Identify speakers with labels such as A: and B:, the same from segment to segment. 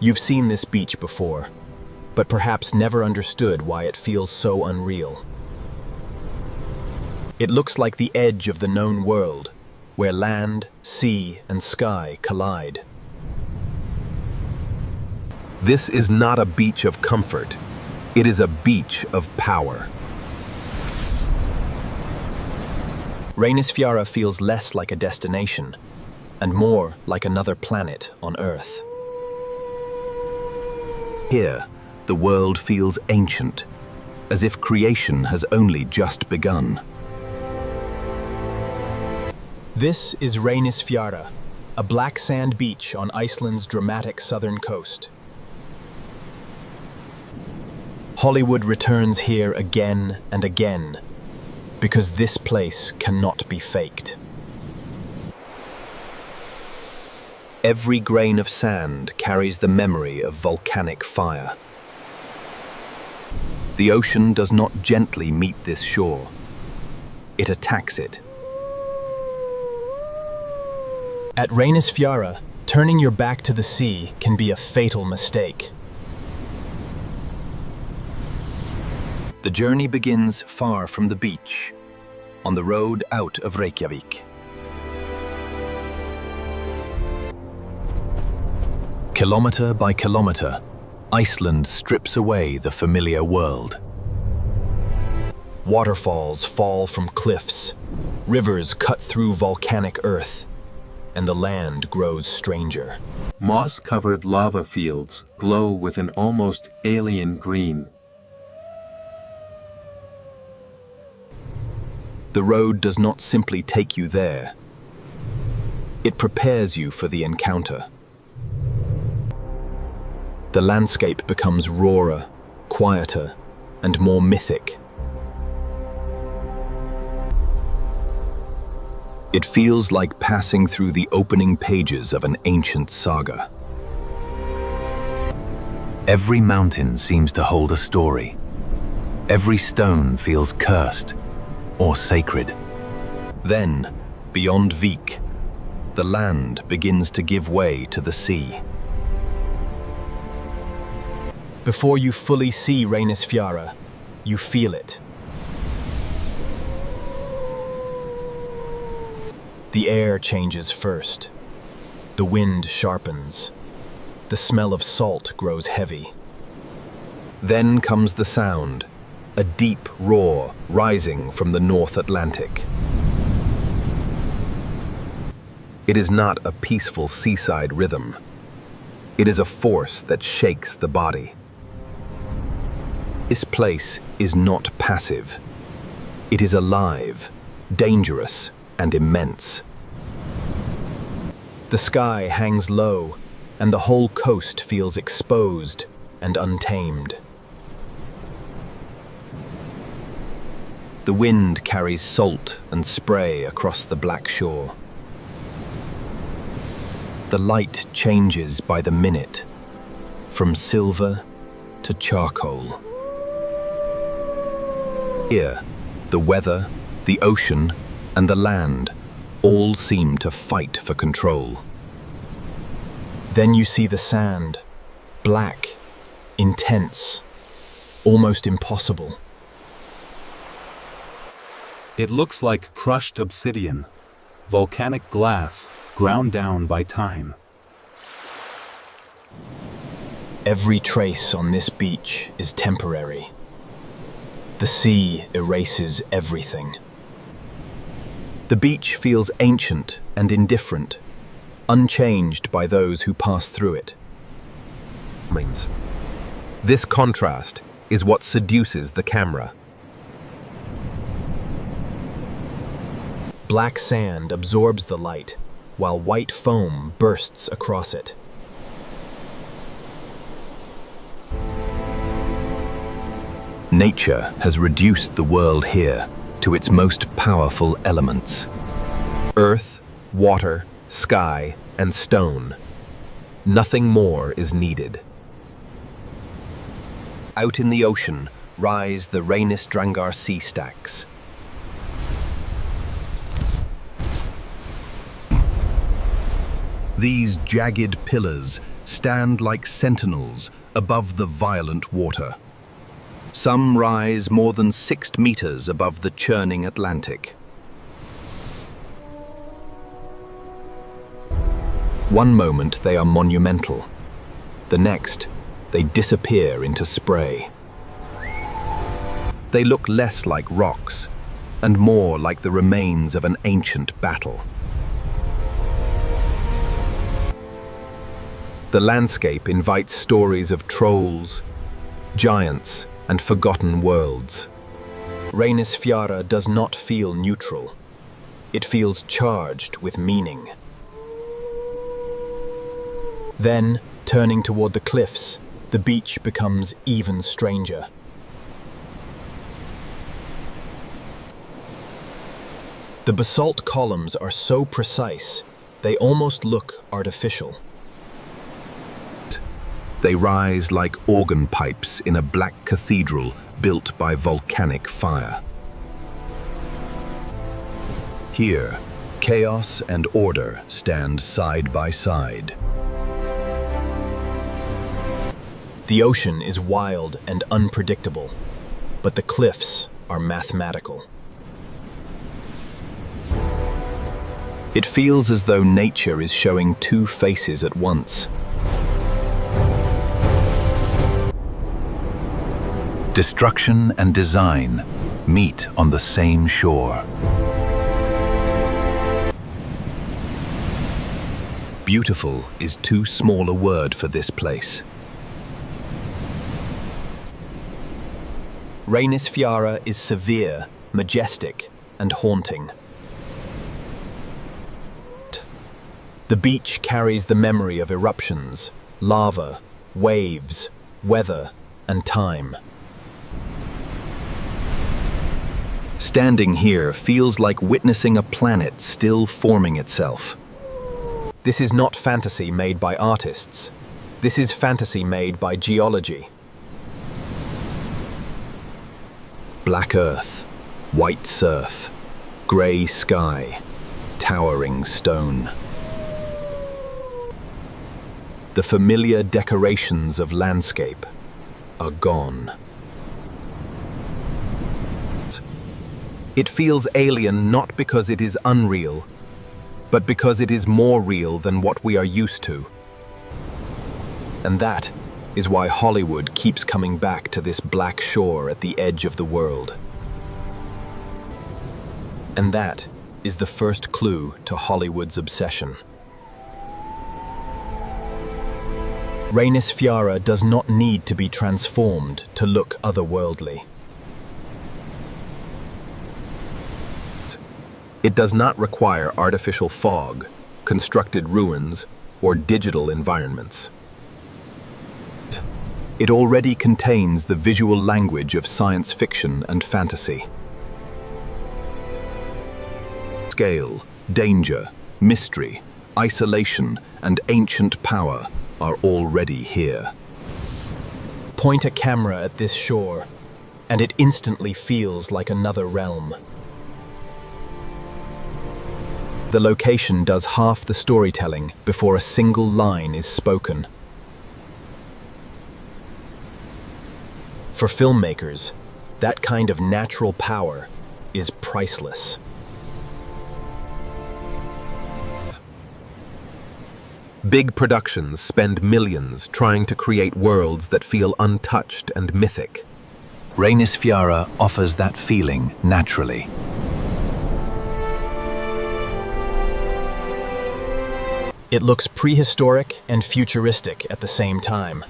A: You've seen this beach before, but perhaps never understood why it feels so unreal. It looks like the edge of the known world, where land, sea, and sky collide. This is not a beach of comfort. It is a beach of power. Reynisfjara feels less like a destination and more like another planet on Earth. Here, the world feels ancient, as if creation has only just begun. This is Reynisfjara, a black sand beach on Iceland's dramatic southern coast. Hollywood returns here again and again, because this place cannot be faked. Every grain of sand carries the memory of volcanic fire. The ocean does not gently meet this shore. It attacks it. At Reynisfjara, turning your back to the sea can be a fatal mistake. The journey begins far from the beach, on the road out of Reykjavik. Kilometer by kilometer, Iceland strips away the familiar world. Waterfalls fall from cliffs, rivers cut through volcanic earth, and the land grows stranger.
B: Moss-covered lava fields glow with an almost alien green.
A: The road does not simply take you there. It prepares you for the encounter. The landscape becomes rawer, quieter, and more mythic. It feels like passing through the opening pages of an ancient saga. Every mountain seems to hold a story. Every stone feels cursed or sacred. Then, beyond Vik, the land begins to give way to the sea. Before you fully see Reynisfjara, you feel it. The air changes first. The wind sharpens. The smell of salt grows heavy. Then comes the sound, a deep roar rising from the North Atlantic. It is not a peaceful seaside rhythm. It is a force that shakes the body. This place is not passive. It is alive, dangerous, and immense. The sky hangs low, and the whole coast feels exposed and untamed. The wind carries salt and spray across the black shore. The light changes by the minute, from silver to charcoal. Here, the weather, the ocean, and the land all seem to fight for control. Then you see the sand, black, intense, almost impossible.
B: It looks like crushed obsidian, volcanic glass ground down by time.
A: Every trace on this beach is temporary. The sea erases everything. The beach feels ancient and indifferent, unchanged by those who pass through it. This contrast is what seduces the camera. Black sand absorbs the light, while white foam bursts across it. Nature has reduced the world here to its most powerful elements. Earth, water, sky, and stone. Nothing more is needed. Out in the ocean rise the Reynisfjara sea stacks. These jagged pillars
C: stand like sentinels above the violent water. Some rise more than 6 meters above the churning Atlantic. One moment they are monumental. The next, they disappear into spray. They look less like rocks and more like the remains of an ancient battle. The landscape invites stories of trolls, giants, and forgotten worlds. Reynisfjara does not feel neutral. It feels charged with meaning. Then, turning toward the cliffs, the beach becomes even stranger. The basalt columns are so precise, they almost look artificial. They rise like organ pipes in a black cathedral built by volcanic fire. Here, chaos and order stand side by side.
A: The ocean is wild and unpredictable, but the cliffs are mathematical.
C: It feels as though nature is showing two faces at once. Destruction and design meet on the same shore. Beautiful is too small a word for this place.
A: Reynisfjara is severe, majestic, and haunting. The beach carries the memory of eruptions, lava, waves, weather, and time.
C: Standing here feels like witnessing a planet still forming itself.
A: This is not fantasy made by artists. This is fantasy made by geology.
C: Black earth, white surf, grey sky, towering stone. The familiar decorations of landscape are gone. It feels alien not because it is unreal, but because it is more real than what we are used to. And that is why Hollywood keeps coming back to this black shore at the edge of the world. And that is the first clue to Hollywood's obsession. Reynisfjara does not need to be transformed to look otherworldly. It does not require artificial fog, constructed ruins, or digital environments. It already contains the visual language of science fiction and fantasy. Scale, danger, mystery, isolation, and ancient power are already here.
A: Point a camera at this shore, and it instantly feels like another realm. The location does half the storytelling before a single line is spoken. For filmmakers, that kind of natural power is priceless. Big productions spend millions trying to create worlds that feel untouched and mythic.
C: Reynisfjara offers that feeling naturally.
A: It looks prehistoric and futuristic at the same time.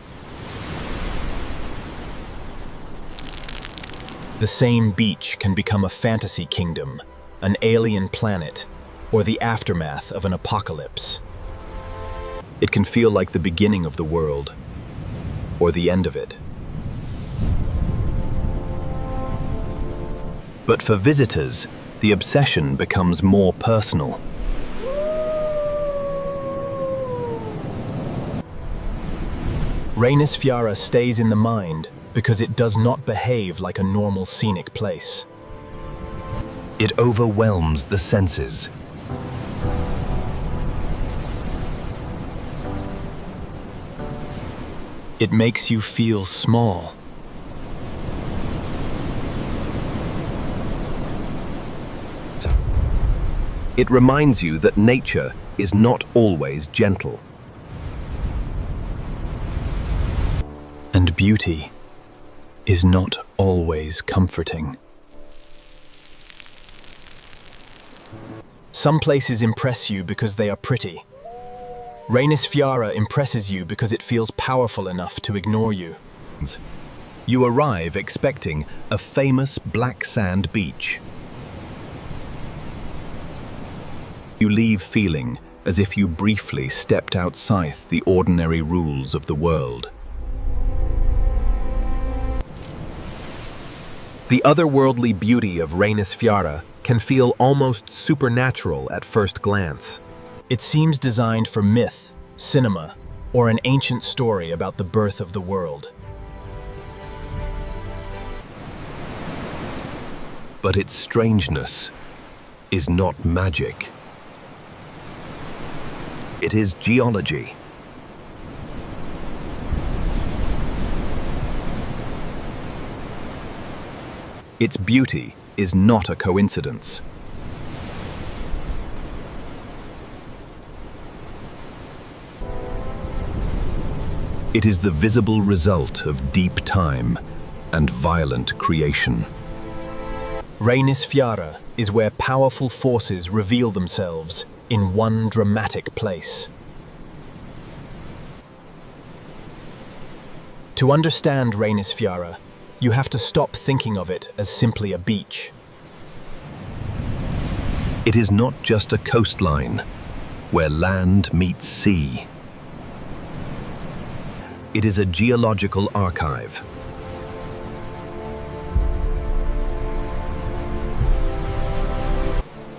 A: The same beach can become a fantasy kingdom, an alien planet, or the aftermath of an apocalypse. It can feel like the beginning of the world, or the end of it.
C: But for visitors, the obsession becomes more personal.
A: Reynisfjara stays in the mind because it does not behave like a normal scenic place.
C: It overwhelms the senses.
A: It makes you feel small.
C: It reminds you that nature is not always gentle.
A: And beauty is not always comforting. Some places impress you because they are pretty. Reynisfjara impresses you because it feels powerful enough to ignore you.
C: You arrive expecting a famous black sand beach. You leave feeling as if you briefly stepped outside the ordinary rules of the world. The otherworldly beauty of Reynisfjara can feel almost supernatural at first glance.
A: It seems designed for myth, cinema, or an ancient story about the birth of the world.
C: But its strangeness is not magic. It is geology. Its beauty is not a coincidence. It is the visible result of deep time and violent creation.
A: Reynisfjara is where powerful forces reveal themselves in one dramatic place. To understand Reynisfjara, you have to stop thinking of it as simply a beach.
C: It is not just a coastline where land meets sea. It is a geological archive.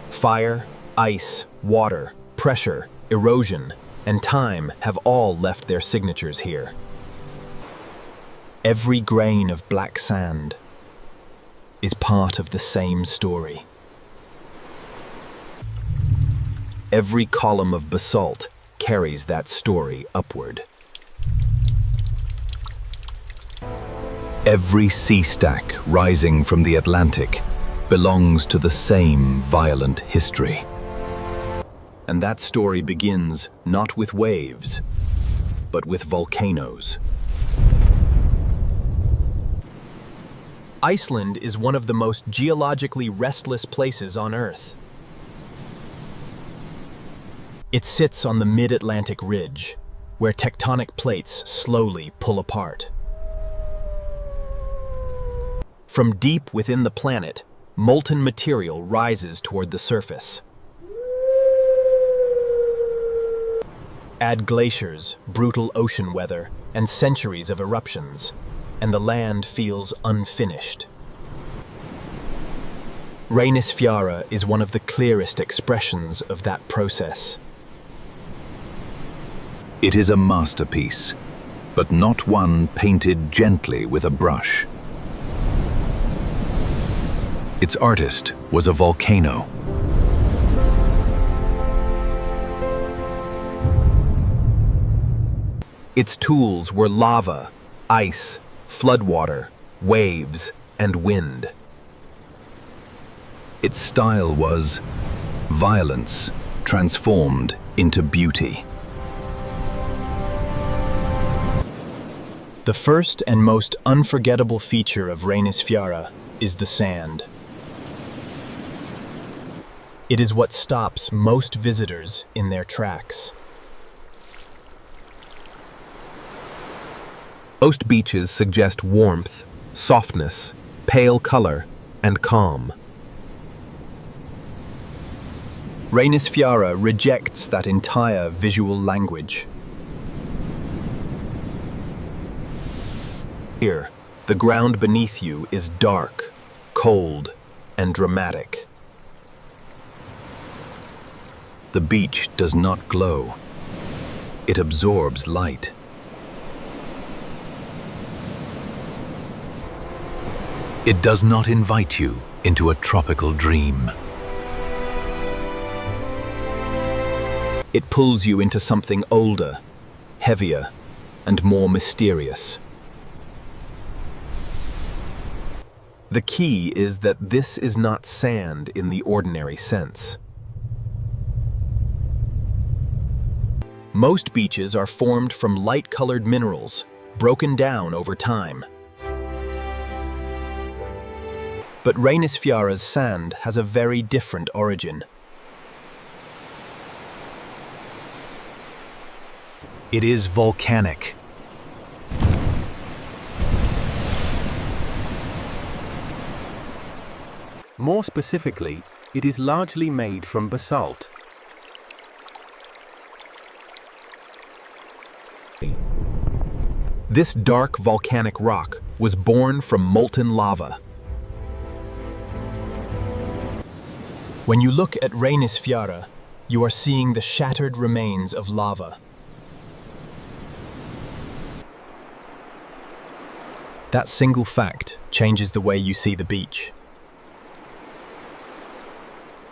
A: Fire, ice, water, pressure, erosion, and time have all left their signatures here. Every grain of black sand is part of the same story. Every column of basalt carries that story upward.
C: Every sea stack rising from the Atlantic belongs to the same violent history.
A: And that story begins not with waves, but with volcanoes. Iceland is one of the most geologically restless places on Earth. It sits on the mid-Atlantic ridge, where tectonic plates slowly pull apart. From deep within the planet, molten material rises toward the surface. Add glaciers, brutal ocean weather, and centuries of eruptions, and the land feels unfinished. Reynisfjara is one of the clearest expressions of that process.
C: It is a masterpiece, but not one painted gently with a brush. Its artist was a volcano. Its tools were lava, ice, floodwater, waves, and wind. Its style was violence transformed into beauty.
A: The first and most unforgettable feature of Reynisfjara is the sand. It is what stops most visitors in their tracks.
C: Most beaches suggest warmth, softness, pale color, and calm.
A: Reynisfjara rejects that entire visual language. Here, the ground beneath you is dark, cold, and dramatic.
C: The beach does not glow. It absorbs light. It does not invite you into a tropical dream.
A: It pulls you into something older, heavier,
C: and more mysterious. The key is that this is not sand in the ordinary sense. Most beaches are formed from light-colored minerals, broken down over time. But Reynisfjara's sand has a very different origin.
A: It is volcanic.
D: More specifically, it is largely made from basalt.
C: This dark volcanic rock was born from molten lava.
A: When you look at Reynisfjara, you are seeing the shattered remains of lava. That single fact changes the way you see the beach.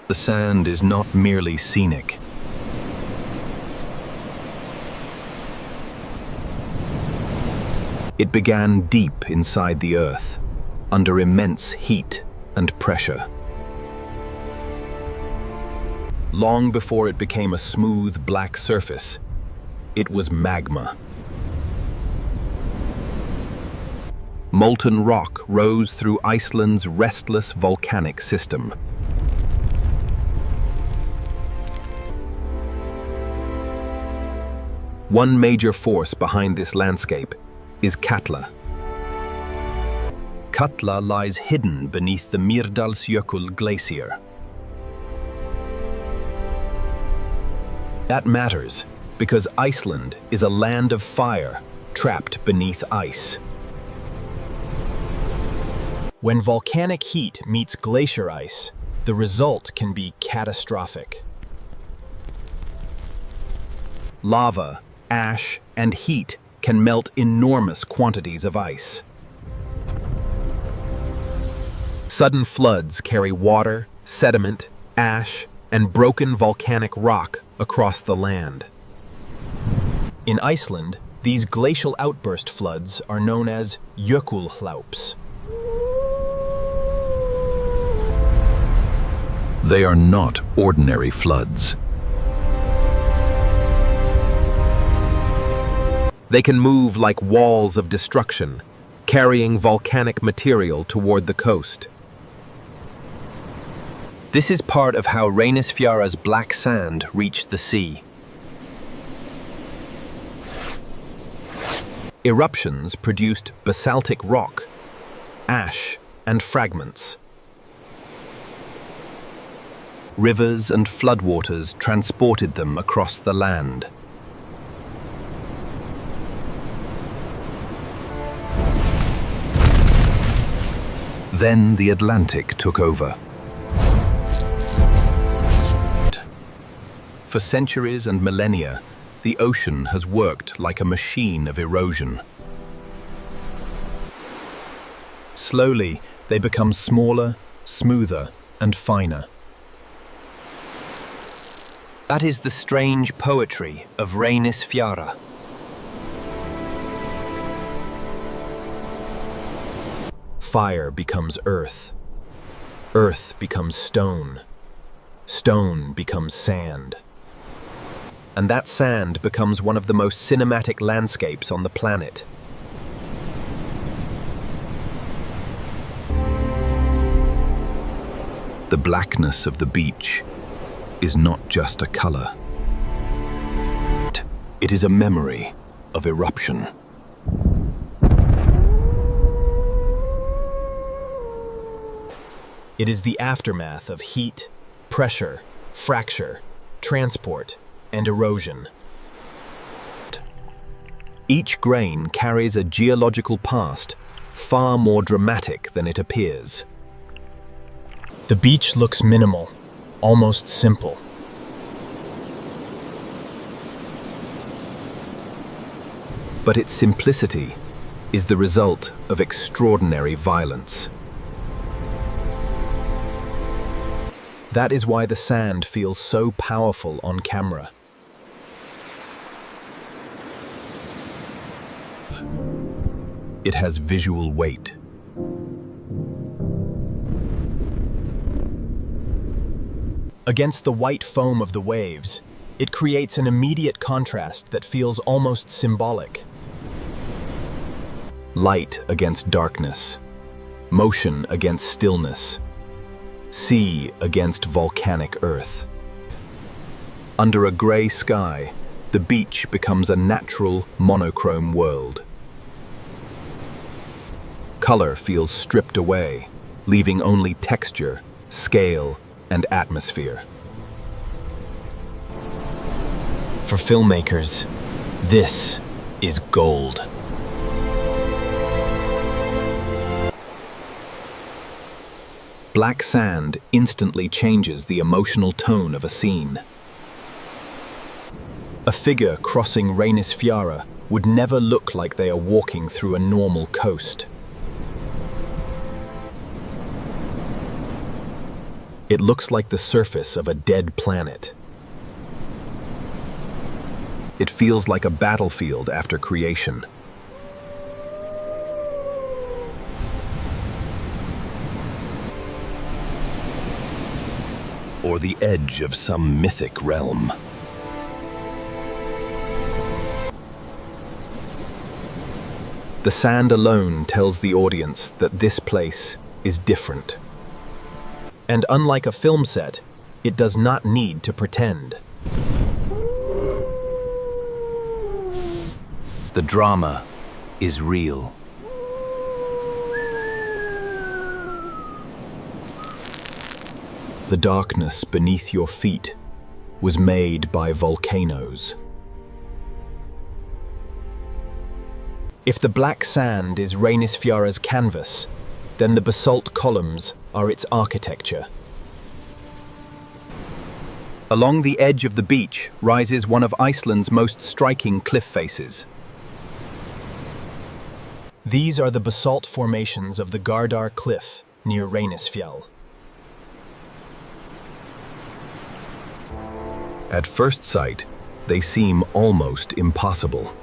C: The sand is not merely scenic. It began deep inside the earth, under immense heat and pressure. Long before it became a smooth black surface, it was magma. Molten rock rose through Iceland's restless volcanic system. One major force behind this landscape is Katla. Katla lies hidden beneath the Mýrdalsjökull glacier. That matters because Iceland is a land of fire trapped beneath ice.
A: When volcanic heat meets glacier ice, the result can be catastrophic.
C: Lava, ash, and heat can melt enormous quantities of ice. Sudden floods carry water, sediment, ash, and broken volcanic rock across the land.
A: In Iceland, these glacial outburst floods are known as jökulhlaups.
C: They are not ordinary floods. They can move like walls of destruction, carrying volcanic material toward the coast.
A: This is part of how Reynisfjara's black sand reached the sea.
C: Eruptions produced basaltic rock, ash, and fragments. Rivers and floodwaters transported them across the land. Then the Atlantic took over. For centuries and millennia, the ocean has worked like a machine of erosion.
A: Slowly, they become smaller, smoother, and finer. That is the strange poetry of Reynisfjara.
C: Fire becomes earth. Earth becomes stone. Stone becomes sand. And that sand becomes one of the most cinematic landscapes on the planet. The blackness of the beach is not just a color. It is a memory of eruption.
A: It is the aftermath of heat, pressure, fracture, transport, and erosion.
C: Each grain carries a geological past far more dramatic than it appears.
A: The beach looks minimal, almost simple.
C: But its simplicity is the result of extraordinary violence. That is why the sand feels so powerful on camera. itself. It has visual weight.
A: Against the white foam of the waves, it creates an immediate contrast that feels almost symbolic.
C: Light against darkness, motion against stillness, sea against volcanic earth. Under a gray sky, the beach becomes a natural, monochrome world. Color feels stripped away, leaving only texture, scale, and atmosphere.
A: For filmmakers, this is gold.
C: Black sand instantly changes the emotional tone of a scene.
A: A figure crossing Reynisfjara would never look like they are walking through a normal coast.
C: It looks like the surface of a dead planet. It feels like a battlefield after creation. Or the edge of some mythic realm. The sand alone tells the audience that this place is different.
A: And unlike a film set, it does not need to pretend.
C: The drama is real. The darkness beneath your feet was made by volcanoes.
A: If the black sand is Reynisfjara's canvas, then the basalt columns are its architecture.
C: Along the edge of the beach rises one of Iceland's most striking cliff faces.
A: These are the basalt formations of the Gardar Cliff near Reynisfjall.
C: At first sight, they seem almost impossible.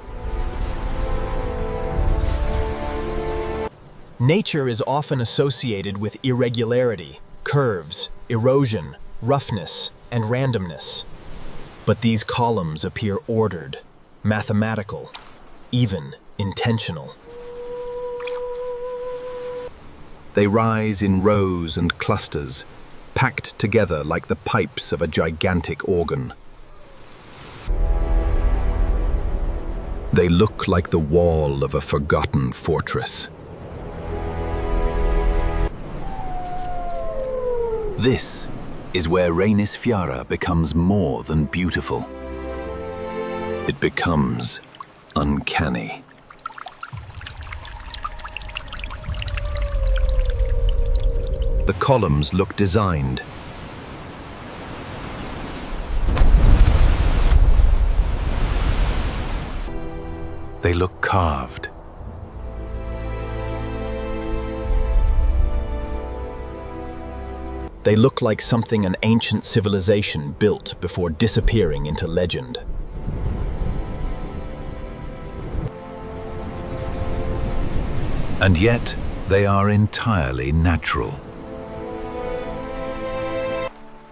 A: Nature is often associated with irregularity, curves, erosion, roughness, and randomness. But these columns appear ordered, mathematical, even intentional.
C: They rise in rows and clusters, packed together like the pipes of a gigantic organ. They look like the wall of a forgotten fortress. This is where Reynisfjara becomes more than beautiful. It becomes uncanny. The columns look designed. They look carved.
A: They look like something an ancient civilization built before disappearing into legend.
C: And yet, they are entirely natural.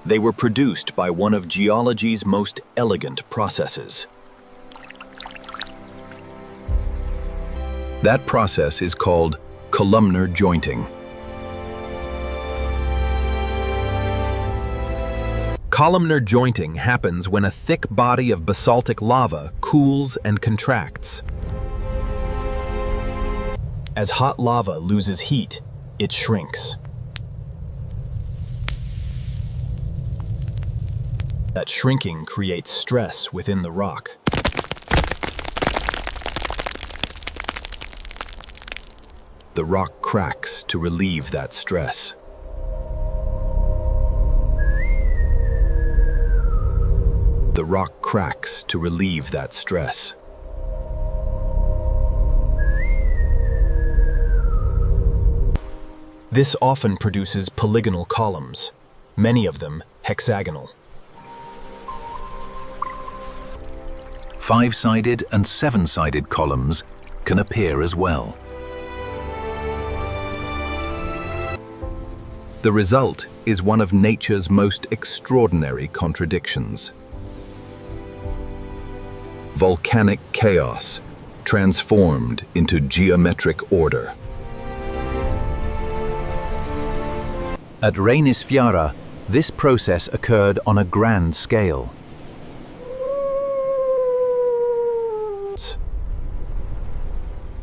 A: They were produced by one of geology's most elegant processes.
C: That process is called columnar jointing. Columnar jointing happens when a thick body of basaltic lava cools and contracts.
A: As hot lava loses heat, it shrinks. That shrinking creates stress within the rock.
C: The rock cracks to relieve that stress. The rock cracks to relieve that stress.
A: This often produces polygonal columns, many of them hexagonal.
C: 5-sided and 7-sided columns can appear as well. The result is one of nature's most extraordinary contradictions. Volcanic chaos transformed into geometric order.
A: At Reynisfjara, this process occurred on a grand scale.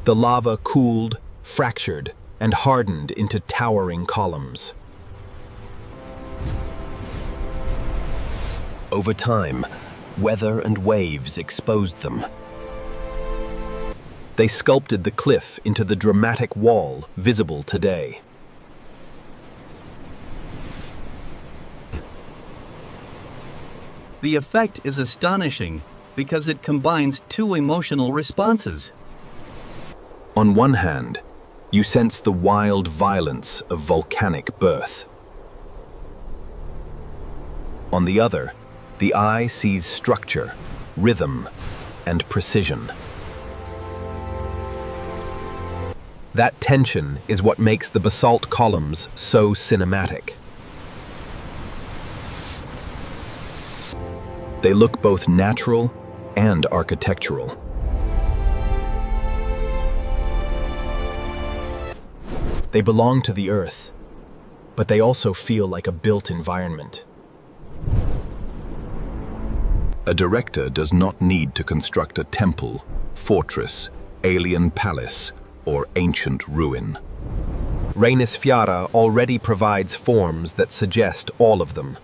A: The lava cooled, fractured, and hardened into towering columns. Over time, weather and waves exposed them. They sculpted the cliff into the dramatic wall visible today.
E: The effect is astonishing because it combines two emotional responses.
C: On one hand, you sense the wild violence of volcanic birth. On the other, the eye sees structure, rhythm, and precision. That tension is what makes the basalt columns so cinematic. They look both natural and architectural. They belong to the earth, but they also feel like a built environment. A director does not need to construct a temple, fortress, alien palace, or ancient ruin. Reynisfjara already provides forms that suggest all of them.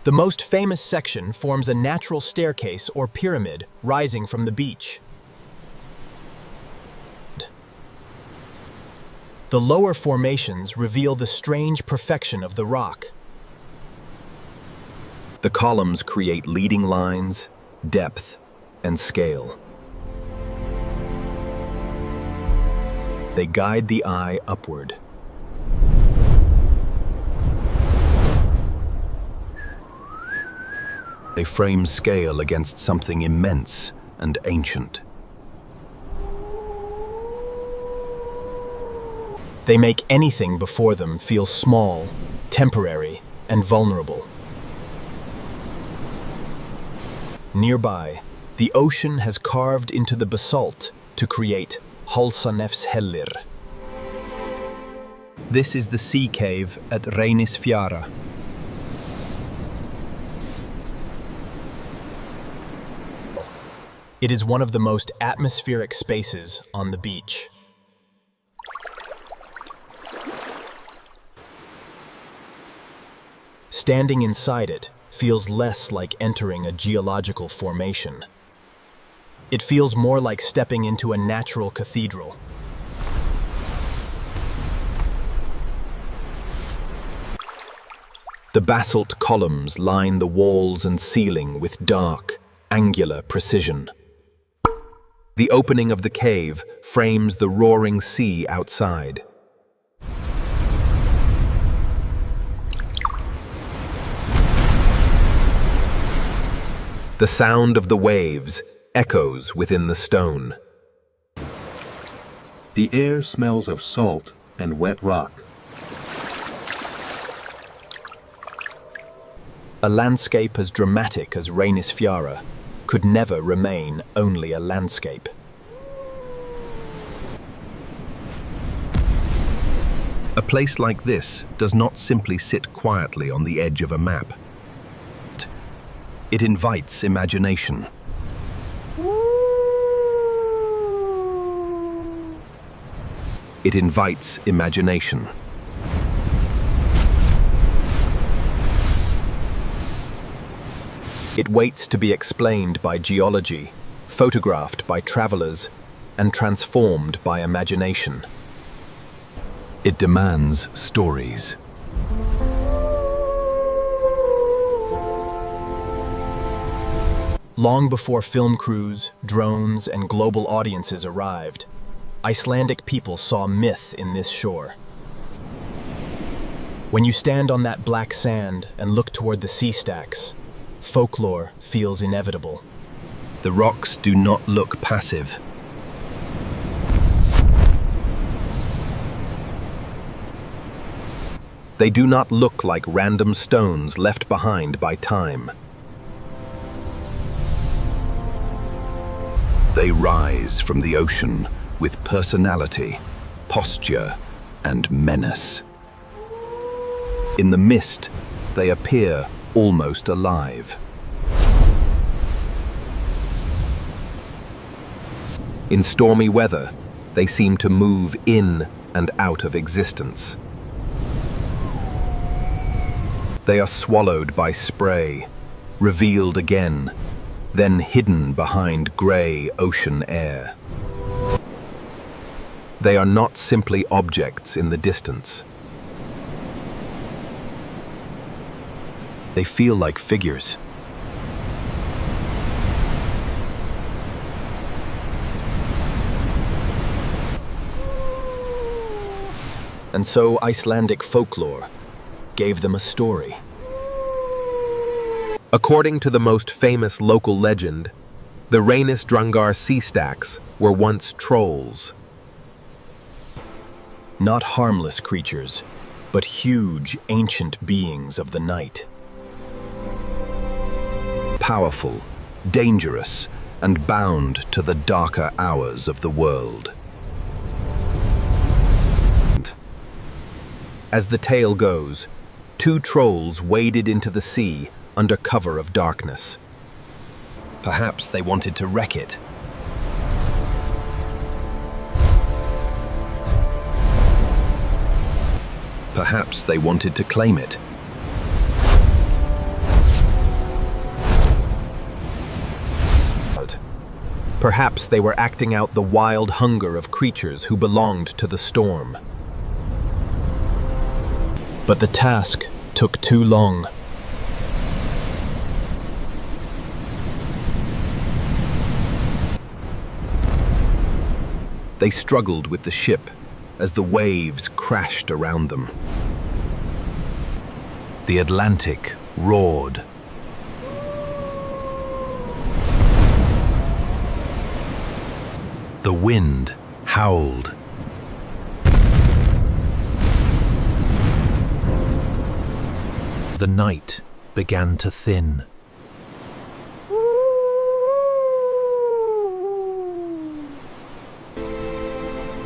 C: The most famous section forms a natural staircase or pyramid rising from the beach. The lower formations reveal the strange perfection of the rock. The columns create leading lines, depth, and scale. They guide the eye upward. They frame scale against something immense and ancient. They make anything before them feel small, temporary, and vulnerable. Nearby, the ocean has carved into the basalt to create Halsanefshellir. This is the sea cave at Reynisfjara. It is one of the most atmospheric spaces on the beach. Standing inside it feels less like entering a geological formation. It feels more like stepping into a natural cathedral. The basalt columns line the walls and ceiling with dark, angular precision. The opening of the cave frames the roaring sea outside. The sound of the waves echoes within the stone.
B: The air smells of salt and wet rock.
A: A landscape as dramatic as Reynisfjara could never remain only a landscape.
C: A place like this does not simply sit quietly on the edge of a map. It invites imagination. It invites imagination.
A: It waits to be explained by geology, photographed by travelers, and transformed by imagination.
C: It demands stories.
A: Long before film crews, drones, and global audiences arrived, Icelandic people saw myth in this shore. When you stand on that black sand and look toward the sea stacks, folklore feels inevitable.
C: The rocks do not look passive. They do not look like random stones left behind by time. They rise from the ocean with personality, posture, and menace. In the mist, they appear almost alive. In stormy weather, they seem to move in and out of existence. They are swallowed by spray, revealed again, then hidden behind grey ocean air. They are not simply objects in the distance. They feel like figures. And so Icelandic folklore gave them a story. According to the most famous local legend, the Reynisfjara sea stacks were once trolls. Not harmless creatures, but huge, ancient beings of the night. Powerful, dangerous, and bound to the darker hours of the world. As the tale goes, two trolls waded into the sea under cover of darkness. Perhaps they wanted to wreck it. Perhaps they wanted to claim it. Perhaps they were acting out the wild hunger of creatures who belonged to the storm. But the task took too long. They struggled with the ship as the waves crashed around them. The Atlantic roared. The wind howled. The night began to thin.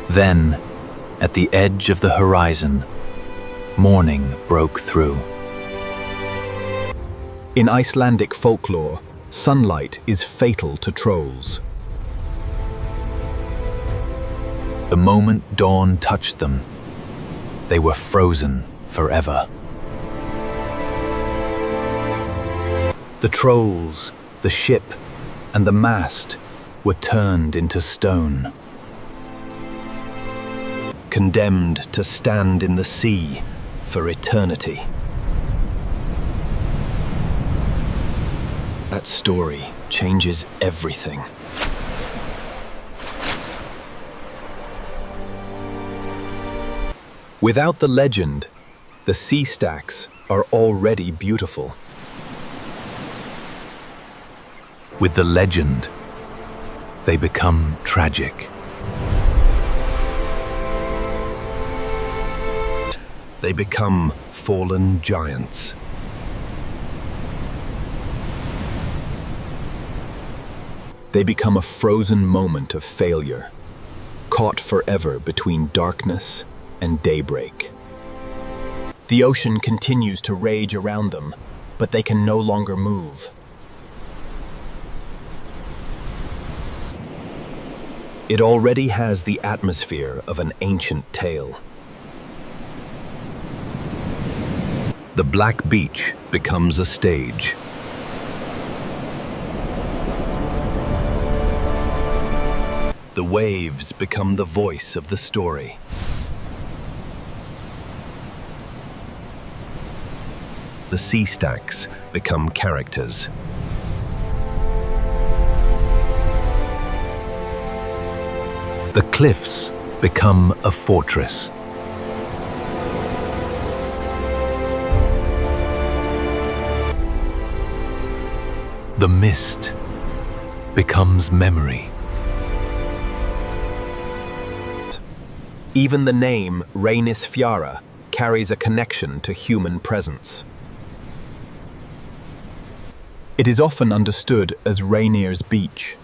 C: Then, at the edge of the horizon, morning broke through. In Icelandic folklore, sunlight is fatal to trolls. The moment dawn touched them, they were frozen forever. The trolls, the ship, and the mast were turned into stone. Condemned to stand in the sea for eternity. That story changes everything. Without the legend, the sea stacks are already beautiful. With the legend, they become tragic. They become fallen giants. They become a frozen moment of failure, caught forever between darkness and daybreak. The ocean continues to rage around them, but they can no longer move. It already has the atmosphere of an ancient tale. The black beach becomes a stage. The waves become the voice of the story. The sea stacks become characters. The cliffs become a fortress. The mist becomes memory. Even the name Reynisfjara carries a connection to human presence. It is often understood as Reynir's beach.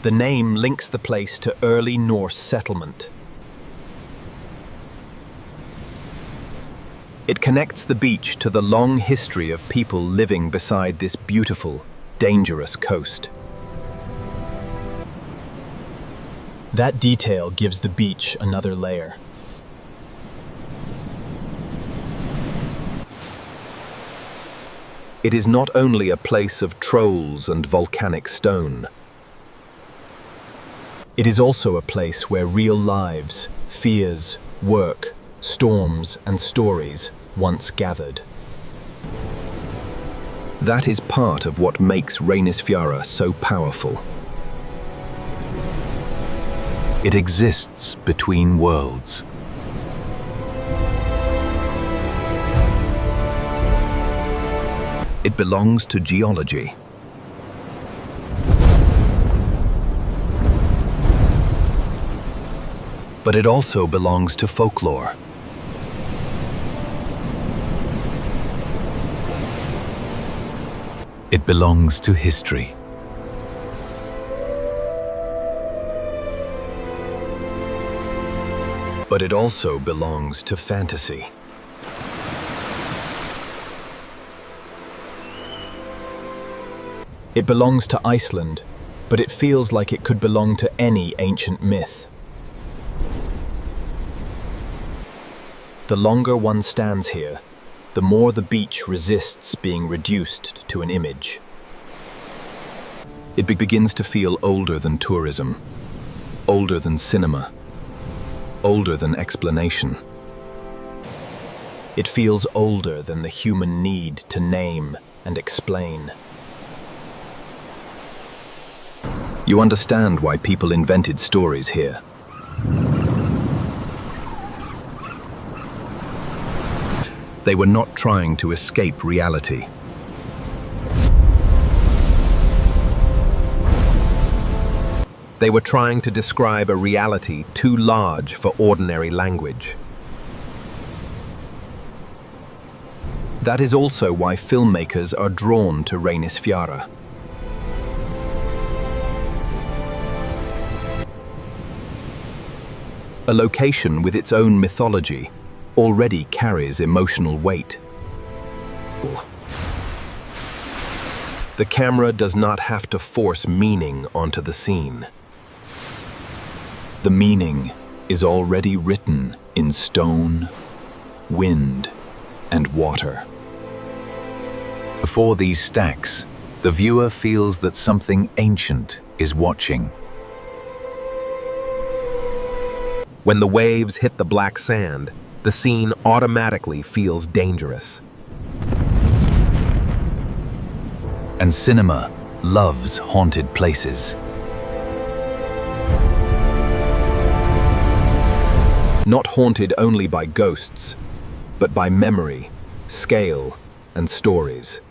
C: The name links the place to early Norse settlement. It connects the beach to the long history of people living beside this beautiful, dangerous coast.
A: That detail gives the beach another layer.
C: It is not only a place of trolls and volcanic stone.
A: It is also a place where real lives, fears, work, storms, and stories once gathered.
C: That is part of what makes Reynisfjara so powerful. It exists between worlds. It belongs to geology. But it also belongs to folklore. It belongs to history. But it also belongs to fantasy.
A: It belongs to Iceland, but it feels like it could belong to any ancient myth. The longer one stands here, the more the beach resists being reduced to an image.
C: It begins to feel older than tourism, older than cinema, older than explanation.
A: It feels older than the human need to name and explain.
C: You understand why people invented stories here. They were not trying to escape reality. They were trying to describe a reality too large for ordinary language. That is also why filmmakers are drawn to Reynisfjara. A location with its own mythology already carries emotional weight. The camera does not have to force meaning onto the scene. The meaning is already written in stone, wind, and water. Before these stacks, the viewer feels that something ancient is watching. When the waves hit the black sand, the scene automatically feels dangerous. And cinema loves haunted places. Not haunted only by ghosts, but by memory, scale, and stories.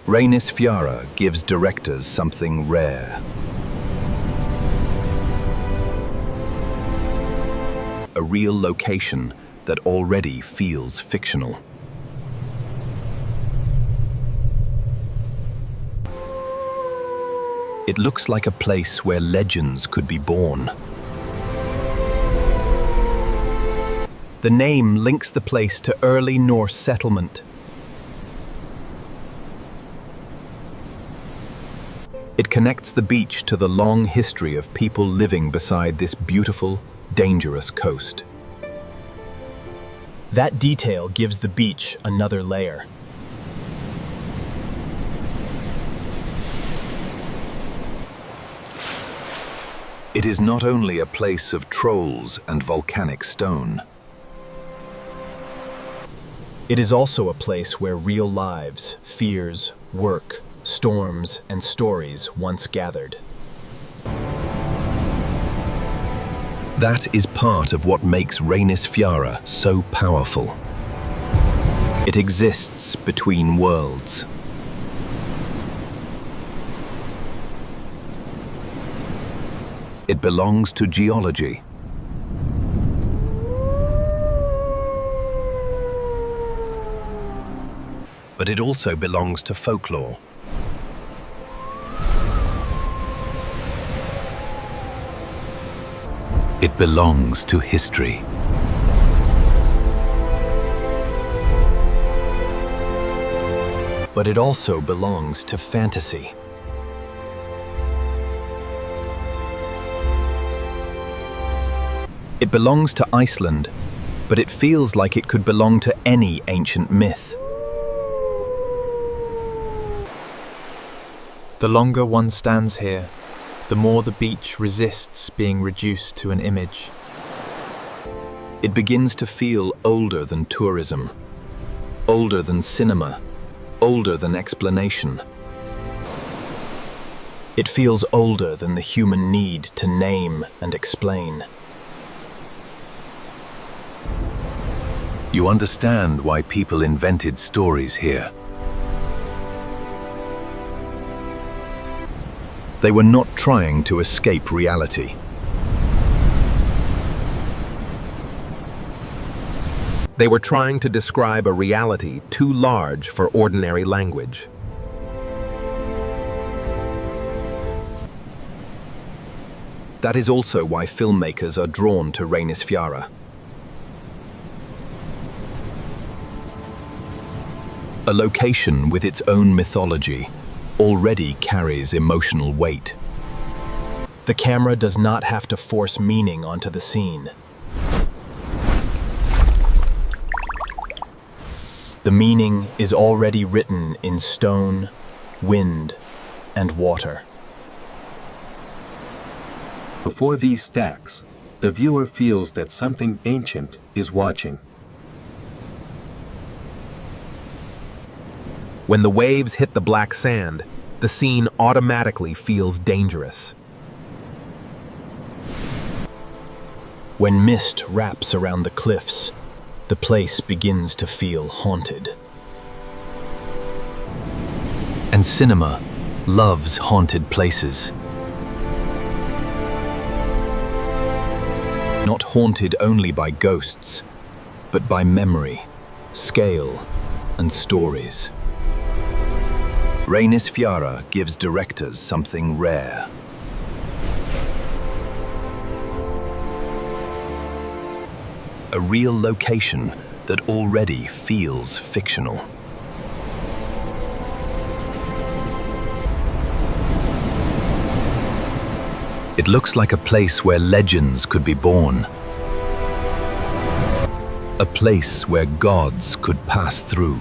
C: Reynisfjara gives directors something rare. A real location that already feels fictional. It looks like a place where legends could be born.
A: The name links the place to early Norse settlement.
C: It connects the beach to the long history of people living beside this beautiful, dangerous coast.
A: That detail gives the beach another layer.
C: It is not only a place of trolls and volcanic stone.
A: It is also a place where real lives, fears, work, storms, and stories once gathered.
C: That is part of what makes Reynisfjara so powerful. It exists between worlds. It belongs to geology. But it also belongs to folklore. It belongs to history. But it also belongs to fantasy. It belongs to Iceland, but it feels like it could belong to any ancient myth.
F: The longer one stands here, the more the beach resists being reduced to an image.
C: It begins to feel older than tourism, older than cinema, older than explanation.
A: It feels older than the human need to name and explain.
C: You understand why people invented stories here. They were not trying to escape reality. They were trying to describe a reality too large for ordinary language. That is also why filmmakers are drawn to Reynisfjara. A location with its own mythology already carries emotional weight.
A: The camera does not have to force meaning onto the scene. The meaning is already written in stone, wind, and water.
B: Before these stacks, the viewer feels that something ancient is watching.
C: When the waves hit the black sand, the scene automatically feels dangerous.
A: When mist wraps around the cliffs, the place begins to feel haunted.
C: And cinema loves haunted places. Not haunted only by ghosts, but by memory, scale, and stories. Reynisfjara gives directors something rare. A real location that already feels fictional. It looks like a place where legends could be born. A place where gods could pass through.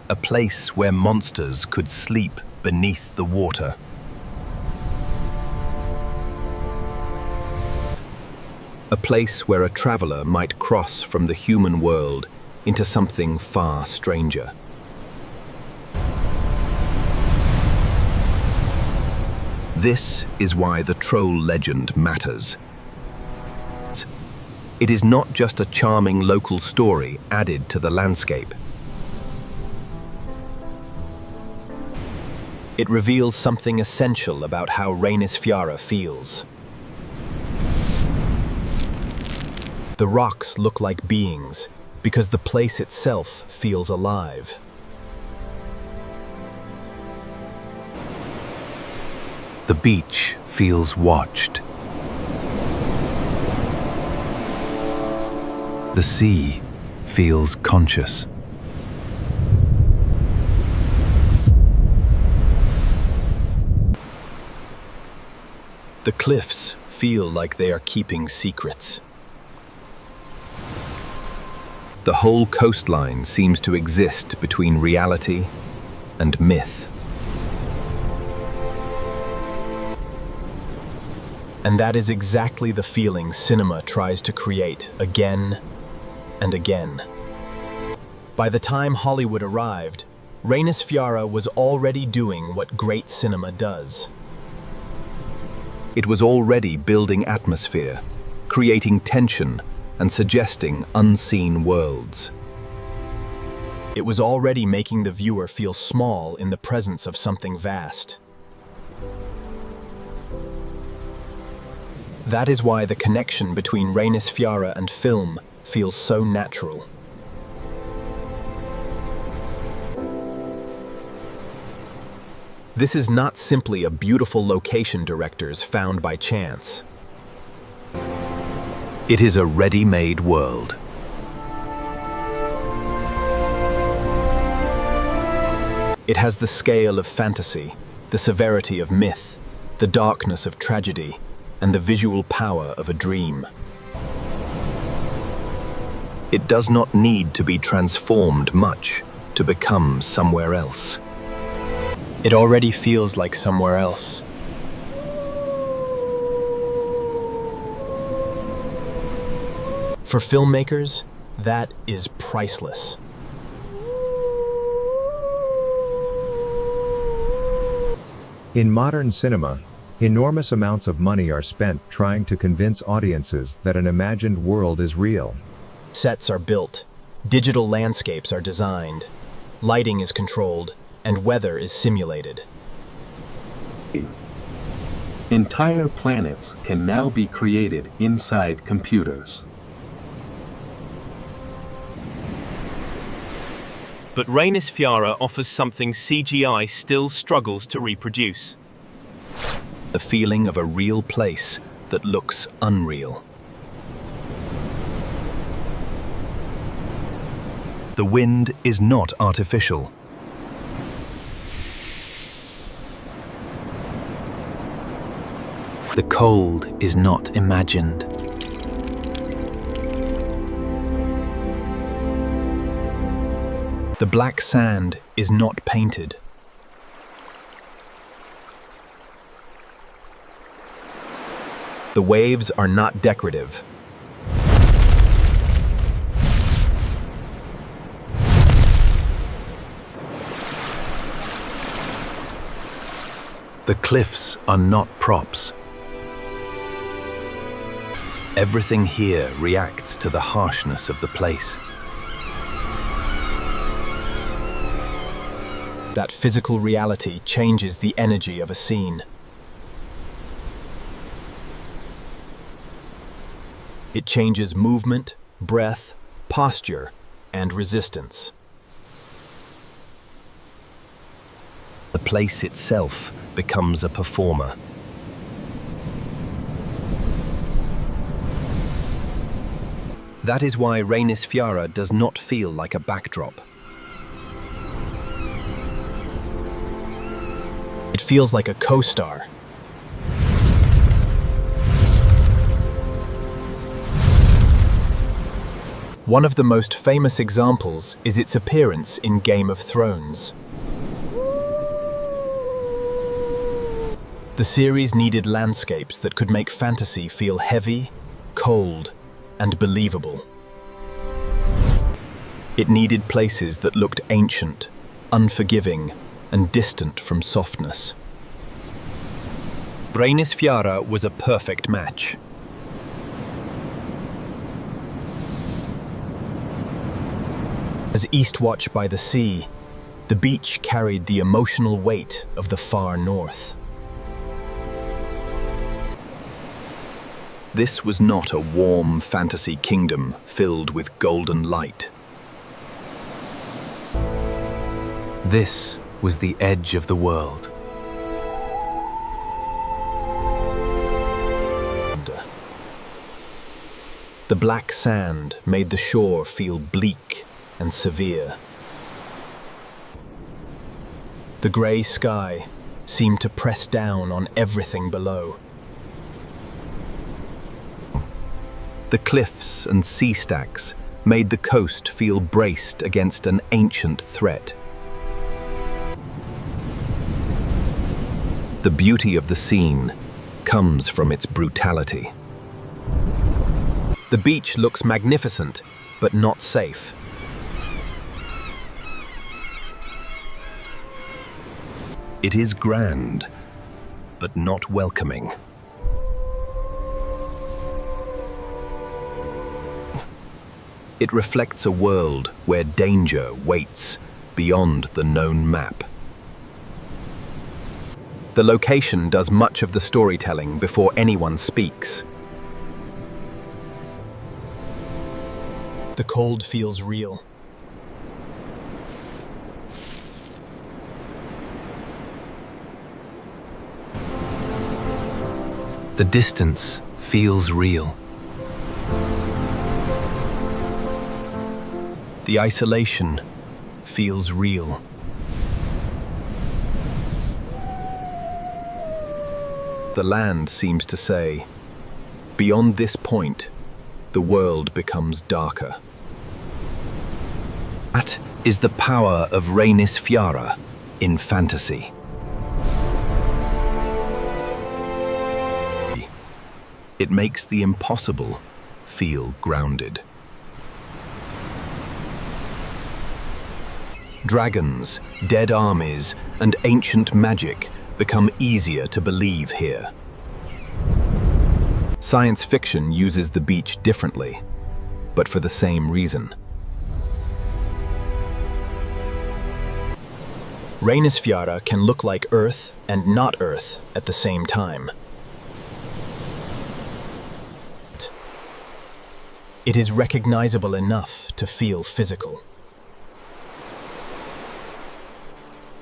C: A place where monsters could sleep beneath the water. A place where a traveler might cross from the human world into something far stranger. This is why the troll legend matters. It is not just a charming local story added to the landscape.
A: It reveals something essential about how Reynisfjara feels. The rocks look like beings because the place itself feels alive.
C: The beach feels watched. The sea feels conscious.
A: The cliffs feel like they are keeping secrets.
C: The whole coastline seems to exist between reality and myth.
A: And that is exactly the feeling cinema tries to create again and again. By the time Hollywood arrived, Reynisfjara was already doing what great cinema does.
C: It was already building atmosphere, creating tension, and suggesting unseen worlds.
A: It was already making the viewer feel small in the presence of something vast. That is why the connection between Reynisfjara and film feels so natural. This is not simply a beautiful location directors found by chance.
C: It is a ready-made world.
A: It has the scale of fantasy, the severity of myth, the darkness of tragedy, and the visual power of a dream.
C: It does not need to be transformed much to become somewhere else.
A: It already feels like somewhere else. For filmmakers, that is priceless.
G: In modern cinema, enormous amounts of money are spent trying to convince audiences that an imagined world is real.
A: Sets are built, digital landscapes are designed, lighting is controlled, and weather is simulated.
B: Entire planets can now be created inside computers.
H: But Reynisfjara offers something CGI still struggles to reproduce.
C: The feeling of a real place that looks unreal. The wind is not artificial.
F: The cold is not imagined.
A: The black sand is not painted.
C: The waves are not decorative. The cliffs are not props. Everything here reacts to the harshness of the place.
A: That physical reality changes the energy of a scene. It changes movement, breath, posture, and resistance.
C: The place itself becomes a performer. That is why Reynisfjara does not feel like a backdrop.
A: It feels like a co-star. One of the most famous examples is its appearance in Game of Thrones. The series needed landscapes that could make fantasy feel heavy, cold, and believable. It needed places that looked ancient, unforgiving, and distant from softness.
C: Reynisfjara was a perfect match.
A: As Eastwatch by the sea, the beach carried the emotional weight of the far north.
C: This was not a warm fantasy kingdom filled with golden light. This was the edge of the world.
A: The black sand made the shore feel bleak and severe. The grey sky seemed to press down on everything below.
C: The cliffs and sea stacks made the coast feel braced against an ancient threat. The beauty of the scene comes from its brutality.
A: The beach looks magnificent, but not safe.
C: It is grand, but not welcoming. It reflects a world where danger waits beyond the known map. The location does much of the storytelling before anyone speaks.
A: The cold feels real.
C: The distance feels real. The isolation feels real. The land seems to say, beyond this point, the world becomes darker. That is the power of Reynisfjara in fantasy. It makes the impossible feel grounded. Dragons, dead armies, and ancient magic become easier to believe here. Science fiction uses the beach differently, but for the same reason.
A: Reynisfjara can look like Earth and not Earth at the same time. It is recognizable enough to feel physical,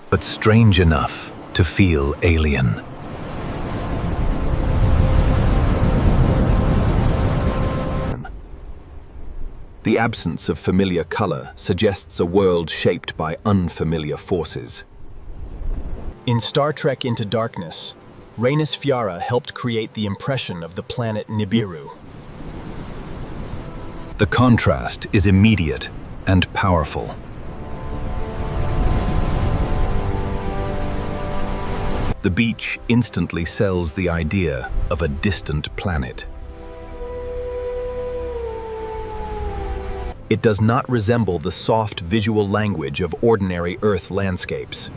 C: but strange enough to feel alien. The absence of familiar color suggests a world shaped by unfamiliar forces.
A: In Star Trek Into Darkness, Reynisfjara helped create the impression of the planet Nibiru.
C: The contrast is immediate and powerful. The beach instantly sells the idea of a distant planet. It does not resemble the soft visual language of ordinary Earth landscapes.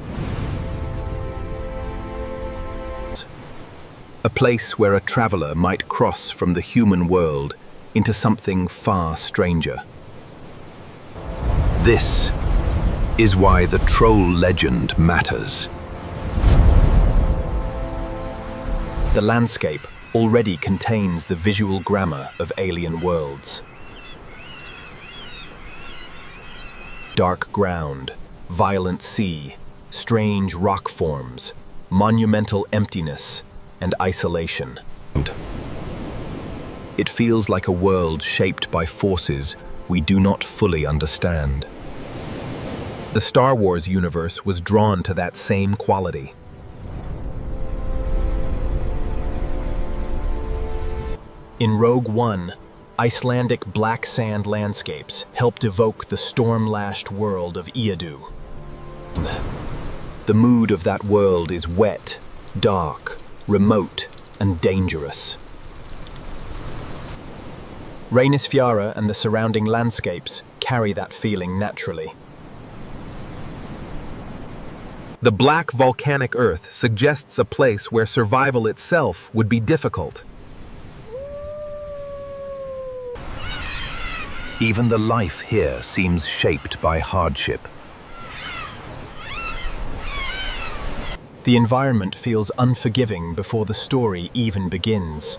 C: A place where a traveler might cross from the human world into something far stranger. This is why the troll legend matters.
A: The landscape already contains the visual grammar of alien worlds. Dark ground, violent sea, strange rock forms, monumental emptiness, and isolation. It feels like a world shaped by forces we do not fully understand. The Star Wars universe was drawn to that same quality. In Rogue One, Icelandic black sand landscapes helped evoke the storm-lashed world of Iadu. The mood of that world is wet, dark, remote, and dangerous. Reynisfjara and the surrounding landscapes carry that feeling naturally.
C: The black volcanic earth suggests a place where survival itself would be difficult. Even the life here seems shaped by hardship.
A: The environment feels unforgiving before the story even begins.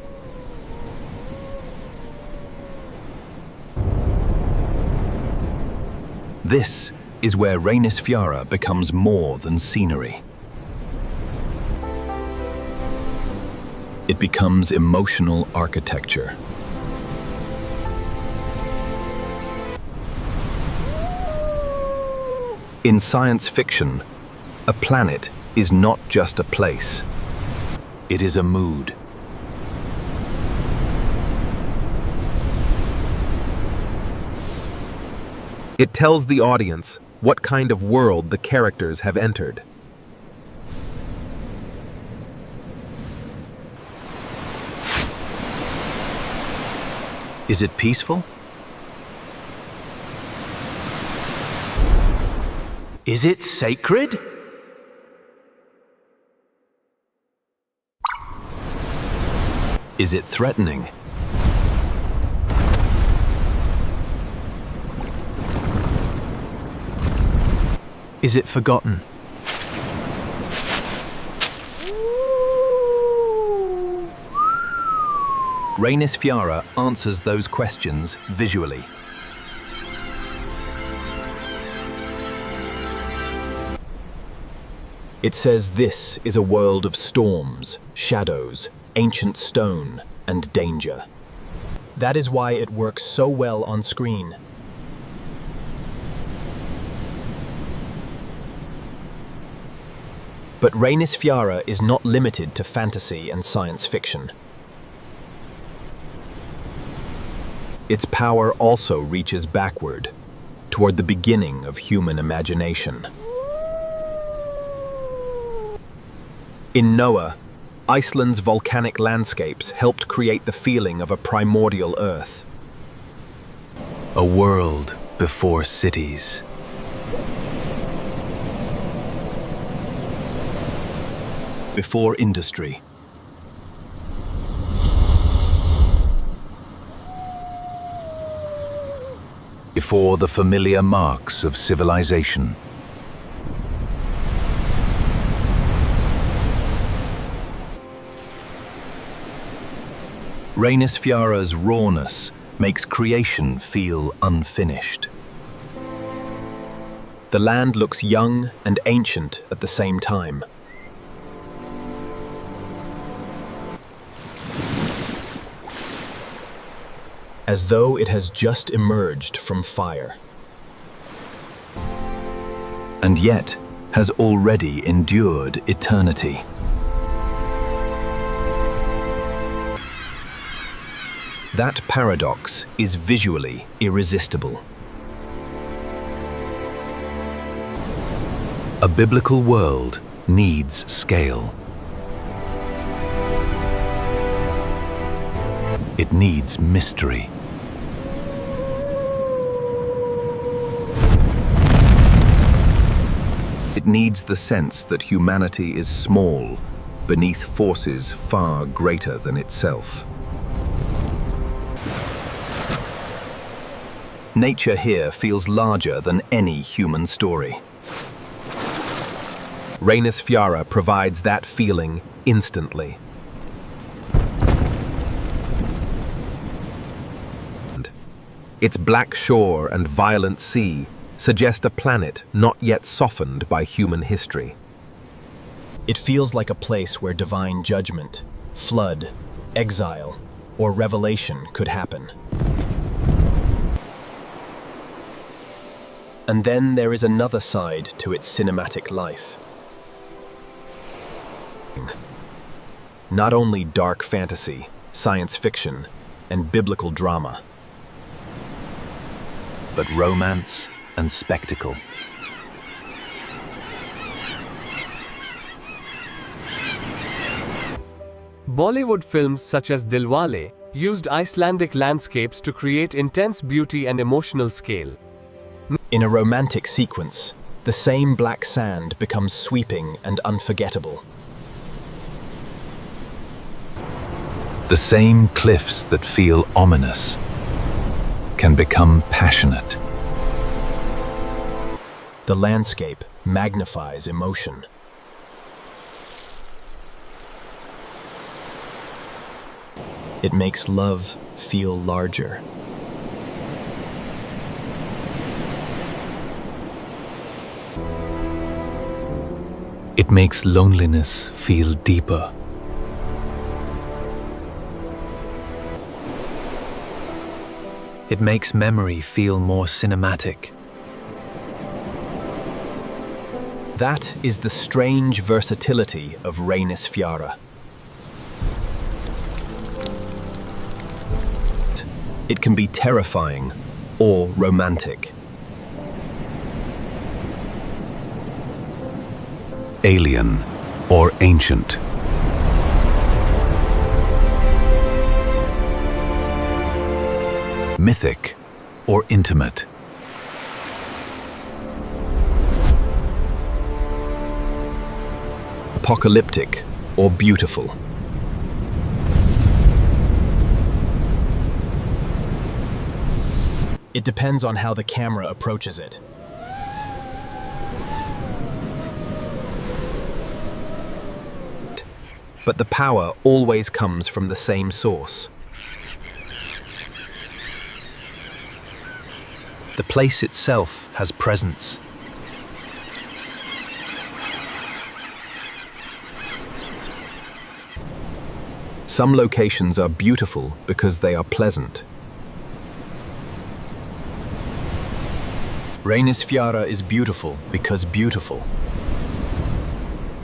C: This is where Reynisfjara becomes more than scenery. It becomes emotional architecture. In science fiction, a planet is not just a place. It is a mood. It tells the audience what kind of world the characters have entered. Is it peaceful? Is it sacred? Is it threatening?
F: Is it forgotten?
C: Reynisfjara answers those questions visually.
A: It says this is a world of storms, shadows, ancient stone, and danger. That is why it works so well on screen. But Reynisfjara is not limited to fantasy and science fiction. Its power also reaches backward, toward the beginning of human imagination. In Noah, Iceland's volcanic landscapes helped create the feeling of a primordial Earth.
F: A world before cities.
C: Before industry. Before the familiar marks of civilization. Reynisfjara's rawness makes creation feel unfinished.
A: The land looks young and ancient at the same time. As though it has just emerged from fire.
C: And yet has already endured eternity. That paradox is visually irresistible. A biblical world needs scale. It needs mystery. It needs the sense that humanity is small beneath forces far greater than itself. Nature here feels larger than any human story. Reynisfjara provides that feeling instantly. Its black shore and violent sea suggest a planet not yet softened by human history.
A: It feels like a place where divine judgment, flood, exile, or revelation could happen. And then there is another side to its cinematic life. Not only dark fantasy, science fiction, and biblical drama,
C: but romance and spectacle.
D: Bollywood films such as Dilwale used Icelandic landscapes to create intense beauty and emotional scale.
A: In a romantic sequence, the same black sand becomes sweeping and unforgettable.
C: The same cliffs that feel ominous can become passionate.
A: The landscape magnifies emotion. It makes love feel larger.
F: It makes loneliness feel deeper. It makes memory feel more cinematic.
A: That is the strange versatility of Reynisfjara. It can be terrifying or romantic.
C: Alien or ancient. Mythic or intimate. Apocalyptic or beautiful.
A: It depends on how the camera approaches it.
C: but the power always comes from the same source.
F: The place itself has presence.
C: Some locations are beautiful because they are pleasant.
A: Reynisfjara is beautiful.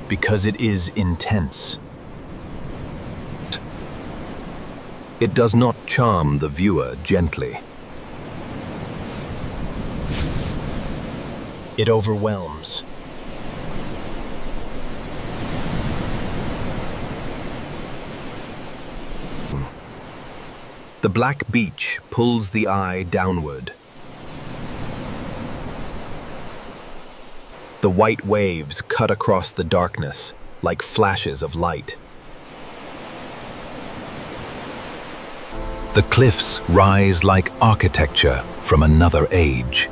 A: Because it is intense.
C: It does not charm the viewer gently.
A: It overwhelms.
C: The black beach pulls the eye downward. The white waves cut across the darkness like flashes of light.
I: The cliffs rise like architecture from another age.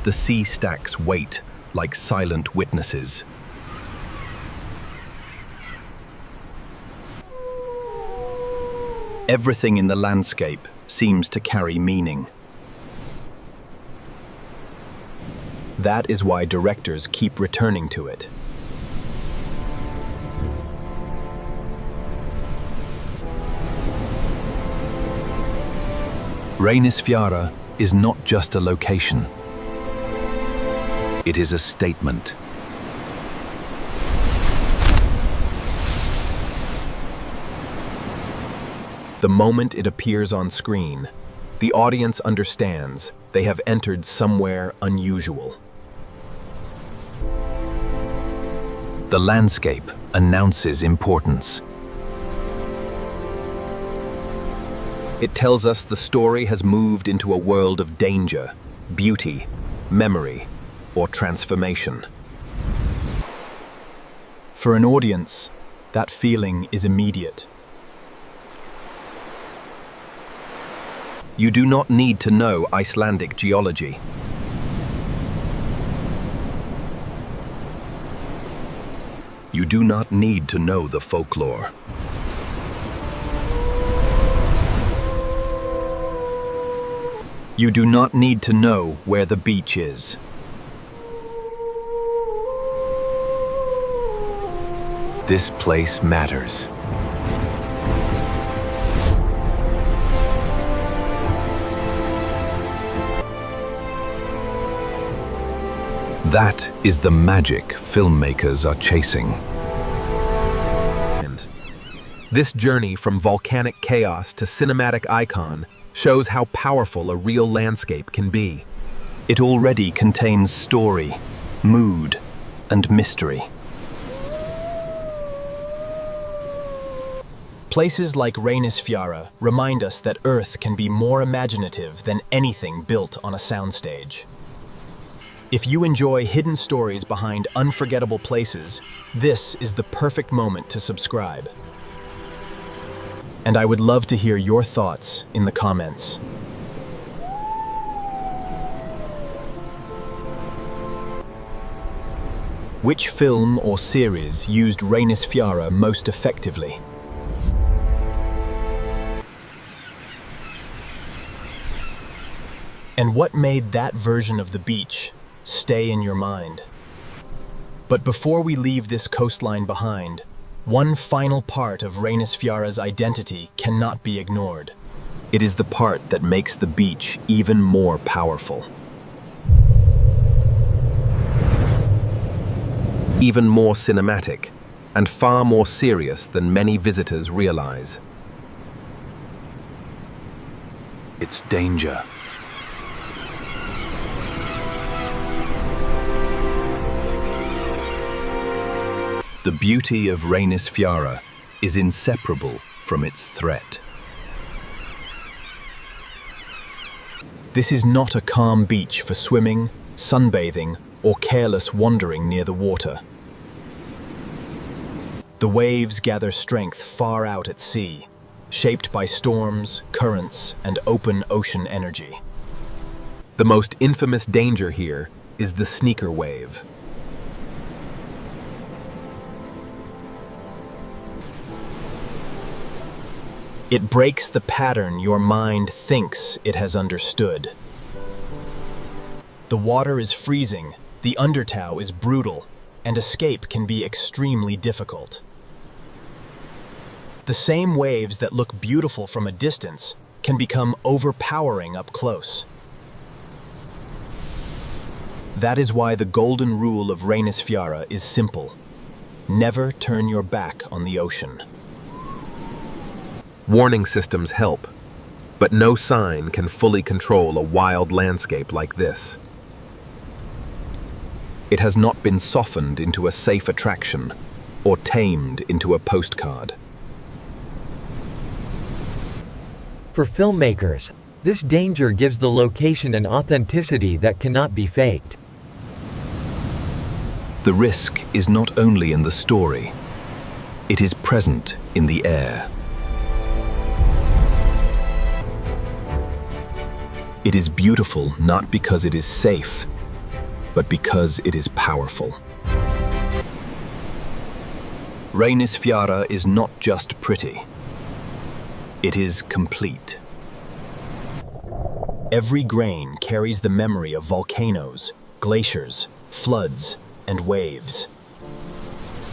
C: The sea stacks weight like silent witnesses. Everything in the landscape seems to carry meaning. That is why directors keep returning to it.
I: Reynisfjara is not just a location. It is a statement.
C: The moment it appears on screen, the audience understands they have entered somewhere unusual.
I: The landscape announces importance.
C: It tells us the story has moved into a world of danger, beauty, memory, or transformation.
A: For an audience, that feeling is immediate.
C: You do not need to know Icelandic geology. You do not need to know the folklore. You do not need to know where the beach is.
I: This place matters. That is the magic filmmakers are chasing.
C: This journey from volcanic chaos to cinematic icon shows how powerful a real landscape can be. It already contains story, mood, and mystery.
A: Places like Reynisfjara remind us that Earth can be more imaginative than anything built on a soundstage. If you enjoy hidden stories behind unforgettable places, this is the perfect moment to subscribe. And I would love to hear your thoughts in the comments. Which film or series used Reynisfjara most effectively? And what made that version of the beach stay in your mind? But before we leave this coastline behind, one final part of Reynisfjara's identity cannot be ignored.
C: It is the part that makes the beach even more powerful. Even more cinematic, and far more serious than many visitors realize.
I: It's danger.
C: The beauty of Reynisfjara is inseparable from its threat.
A: This is not a calm beach for swimming, sunbathing, or careless wandering near the water. The waves gather strength far out at sea, shaped by storms, currents, and open ocean energy.
C: The most infamous danger here is the sneaker wave.
A: It breaks the pattern your mind thinks it has understood. The water is freezing, the undertow is brutal, and escape can be extremely difficult. The same waves that look beautiful from a distance can become overpowering up close. That is why the golden rule of Reynisfjara is simple. Never turn your back on the ocean.
C: Warning systems help, but no sign can fully control a wild landscape like this. It has not been softened into a safe attraction or tamed into a postcard.
J: For filmmakers, this danger gives the location an authenticity that cannot be faked.
C: The risk is not only in the story, it is present in the air. It is beautiful not because it is safe, but because it is powerful. Reynisfjara is not just pretty, it is complete. Every grain carries the memory of volcanoes, glaciers, floods, and waves.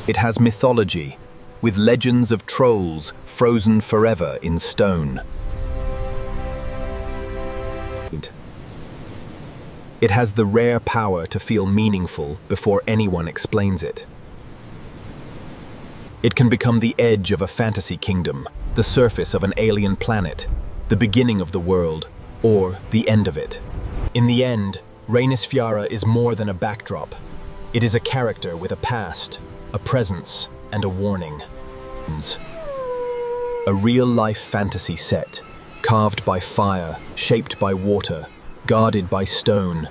C: It has mythology, with legends of trolls frozen forever in stone. It has the rare power to feel meaningful before anyone explains it. It can become the edge of a fantasy kingdom, the surface of an alien planet, the beginning of the world, or the end of it. In the end, Reynisfjara is more than a backdrop. It is a character with a past, a presence, and a warning. A real-life fantasy set, carved by fire, shaped by water, guarded by stone,